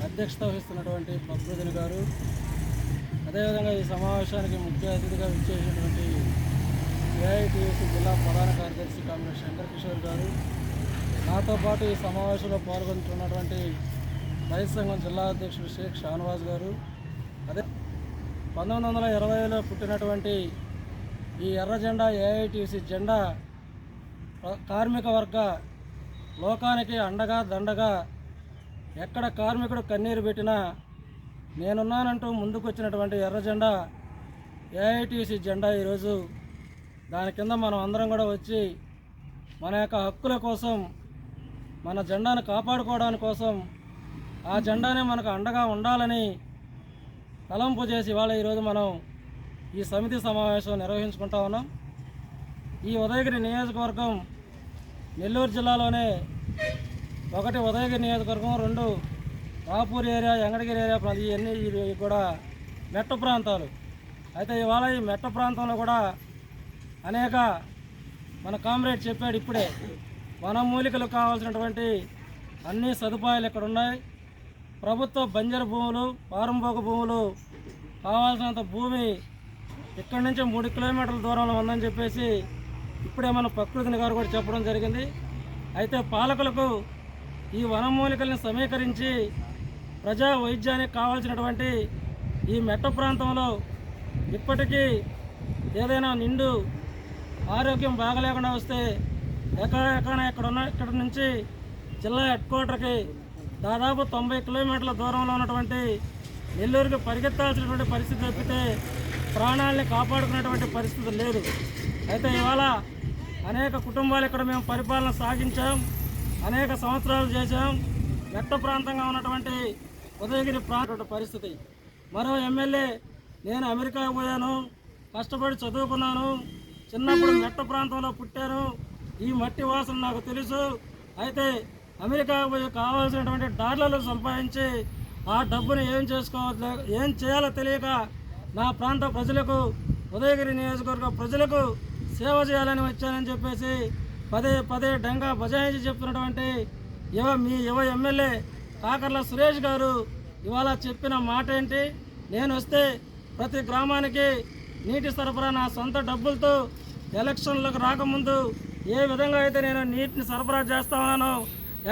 అధ్యక్షత వహిస్తున్నటువంటి ప్రకృతిని గారు, అదేవిధంగా ఈ సమావేశానికి ముఖ్య అతిథిగా విచ్చేసినటువంటి ఏఐటీయూసీ జిల్లా ప్రధాన కార్యదర్శి కామ్రేడ్ శంకర్ కిషోర్ గారు, నాతో పాటు ఈ సమావేశంలో పాల్గొంటున్నటువంటి రైతు సంఘం జిల్లా అధ్యక్షుడు షేక్ షానవాజ్ గారు, అదే 1920లో పుట్టినటువంటి ఈ ఎర్ర జెండా ఏఐటీయూసీ జెండా కార్మిక వర్గ లోకానికి అండగా దండగా ఎక్కడ కార్మికుడు కన్నీరు పెట్టినా నేనున్నానంటూ ముందుకొచ్చినటువంటి ఎర్ర జెండా ఏఐటీయూసీ జెండా. ఈరోజు దాని కింద మనం అందరం కూడా వచ్చి మన యొక్క హక్కుల కోసం, మన జెండాను కాపాడుకోవడానికి కోసం, ఆ జెండానే మనకు అండగా ఉండాలని తలంపు చేసి ఇవాళ ఈరోజు మనం ఈ సమితి సమావేశం నిర్వహించుకుంటా ఉన్నాం. ఈ ఉదయగిరి నియోజకవర్గం నెల్లూరు జిల్లాలోనే ఒకటి ఉదయగిరి నియోజకవర్గం, 2 రాపూర్ ఏరియా, వెంకటగిరి ఏరియా, ఇవన్నీ కూడా మెట్ట ప్రాంతాలు. అయితే ఇవాళ ఈ మెట్ట ప్రాంతంలో కూడా అనేక మన కామ్రేడ్ చెప్పాడు ఇప్పుడే, వనమూలికలకు కావాల్సినటువంటి అన్ని సదుపాయాలు ఇక్కడ ఉన్నాయి. ప్రభుత్వ బంజరు భూములు, పారంభోగ భూములు కావాల్సినంత భూమి ఇక్కడి నుంచి 3 కిలోమీటర్ల దూరంలో ఉందని చెప్పేసి ఇప్పుడే మన ప్రకృతిని గారు కూడా చెప్పడం జరిగింది. అయితే పాలకులకు ఈ వనమూలికల్ని సమీకరించి ప్రజా వైద్యానికి కావాల్సినటువంటి ఈ మెట్ట ప్రాంతంలో ఇప్పటికీ ఏదైనా నిండు ఆరోగ్యం బాగలేకుండా వస్తే ఇక్కడ నుంచి జిల్లా హెడ్ క్వార్టర్కి దాదాపు 90 కిలోమీటర్ల దూరంలో ఉన్నటువంటి నెల్లూరుకి పరిగెత్తాల్సినటువంటి పరిస్థితి తప్పితే ప్రాణాలని కాపాడుకునేటువంటి పరిస్థితి లేదు. అయితే ఇవాళ అనేక కుటుంబాలు ఇక్కడ మేము పరిపాలన సాగించాం, అనేక సంవత్సరాలు చేశాం. మెట్ట ప్రాంతంగా ఉన్నటువంటి ఉదయగిరి ప్రాంత పరిస్థితి. మరో ఎమ్మెల్యే, నేను అమెరికా పోయాను, కష్టపడి చదువుకున్నాను, చిన్నప్పుడు మెట్ట ప్రాంతంలో పుట్టాను, ఈ మట్టి వాసన నాకు తెలుసు. అయితే అమెరికా పోయి కావాల్సినటువంటి డాలర్లు సంపాదించి ఆ డబ్బుని ఏం చేయాలో తెలియక నా ప్రాంత ప్రజలకు, ఉదయగిరి నియోజకవర్గ ప్రజలకు సేవ చేయాలని వచ్చానని చెప్పేసి పదే డంగా బజాయించి చెప్తున్నటువంటి మీ యువ ఎమ్మెల్యే కాకర్ల సురేష్ గారు ఇవాళ చెప్పిన మాట ఏంటి? నేను వస్తే ప్రతి గ్రామానికి నీటి సరఫరా నా సొంత డబ్బులతో ఎలక్షన్లకు రాకముందు ఏ విధంగా అయితే నేను నీటిని సరఫరా చేస్తామన్నానో,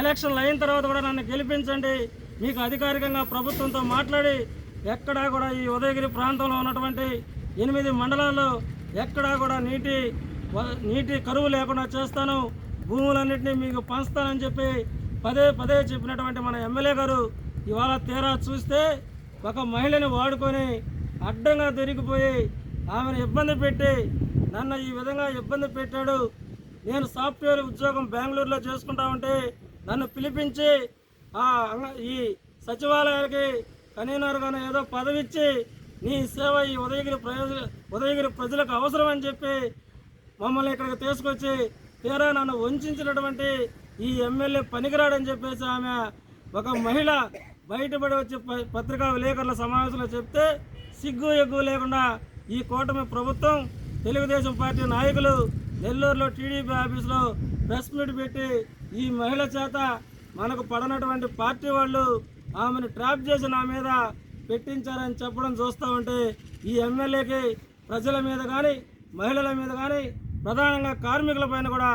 ఎలక్షన్లు అయిన తర్వాత కూడా నన్ను గెలిపించండి, మీకు అధికారికంగా ప్రభుత్వంతో మాట్లాడి ఎక్కడా కూడా ఈ ఉదయగిరి ప్రాంతంలో ఉన్నటువంటి 8 మండలాల్లో ఎక్కడా కూడా నీటి కరువు లేకుండా చేస్తాను, భూములన్నింటినీ మీకు పంచుతానని చెప్పి పదే చెప్పినటువంటి మన ఎమ్మెల్యే గారు ఇవాళ తీరా చూస్తే ఒక మహిళని వాడుకొని అడ్డంగా దొరికిపోయి ఆమెను ఇబ్బంది పెట్టి నన్ను ఈ విధంగా ఇబ్బంది పెట్టాడు. నేను సాఫ్ట్వేర్ ఉద్యోగం బెంగళూరులో చేసుకుంటా ఉంటే నన్ను పిలిపించి ఈ సచివాలయానికి కన్వీనర్గాను ఏదో పదవి ఇచ్చి నీ సేవ ఈ ఉదయగిరి ప్రజలకు అవసరం అని చెప్పి మమ్మల్ని ఇక్కడికి తీసుకొచ్చి తీరా నన్ను వంచినటువంటి ఈ ఎమ్మెల్యే పనికిరాడని చెప్పేసి ఆమె ఒక మహిళ బయటపడి వచ్చి పత్రికా విలేకరుల సమావేశంలో చెప్తే సిగ్గు ఎగ్గు లేకుండా ఈ కూటమి ప్రభుత్వం, తెలుగుదేశం పార్టీ నాయకులు నెల్లూరులో టీడీపీ ఆఫీసులో ప్రెస్ మీట్ పెట్టి ఈ మహిళ చేత మనకు పడనటువంటి పార్టీ వాళ్ళు ఆమెను ట్రాప్ చేసి నా మీద పెట్టించారని చెప్పడం చూస్తూ ఉంటే ఈ ఎమ్మెల్యేకి ప్రజల మీద కానీ, మహిళల మీద కానీ, ప్రధానంగా కార్మికుల పైన కూడా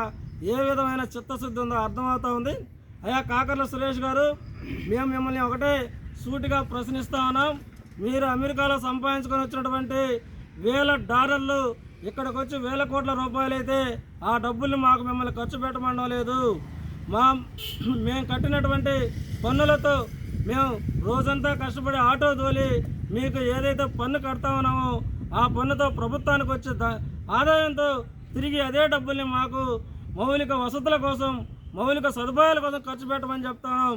ఏ విధమైన చిత్తశుద్ధి ఉందో అర్థమవుతూ ఉంది. అయ్యా కాకర్ల సురేష్ గారు, మేము మిమ్మల్ని ఒకటే సూటిగా ప్రశ్నిస్తూ ఉన్నాం. మీరు అమెరికాలో సంపాదించుకొని వచ్చినటువంటి $1,000 ఇక్కడికి వచ్చి 1,000 కోట్ల రూపాయలు అయితే ఆ డబ్బుల్ని మాకు మిమ్మల్ని ఖర్చు పెట్టమనడం లేదు. మేము కట్టినటువంటి పన్నులతో మేము రోజంతా కష్టపడి ఆటో తోలి మీకు ఏదైతే పన్ను కడతా ఉన్నామో ఆ పన్నుతో ప్రభుత్వానికి వచ్చే ఆదాయంతో తిరిగి అదే డబ్బుల్ని మాకు మౌలిక వసతుల కోసం, మౌలిక సదుపాయాల కోసం ఖర్చు పెట్టమని చెప్తాం.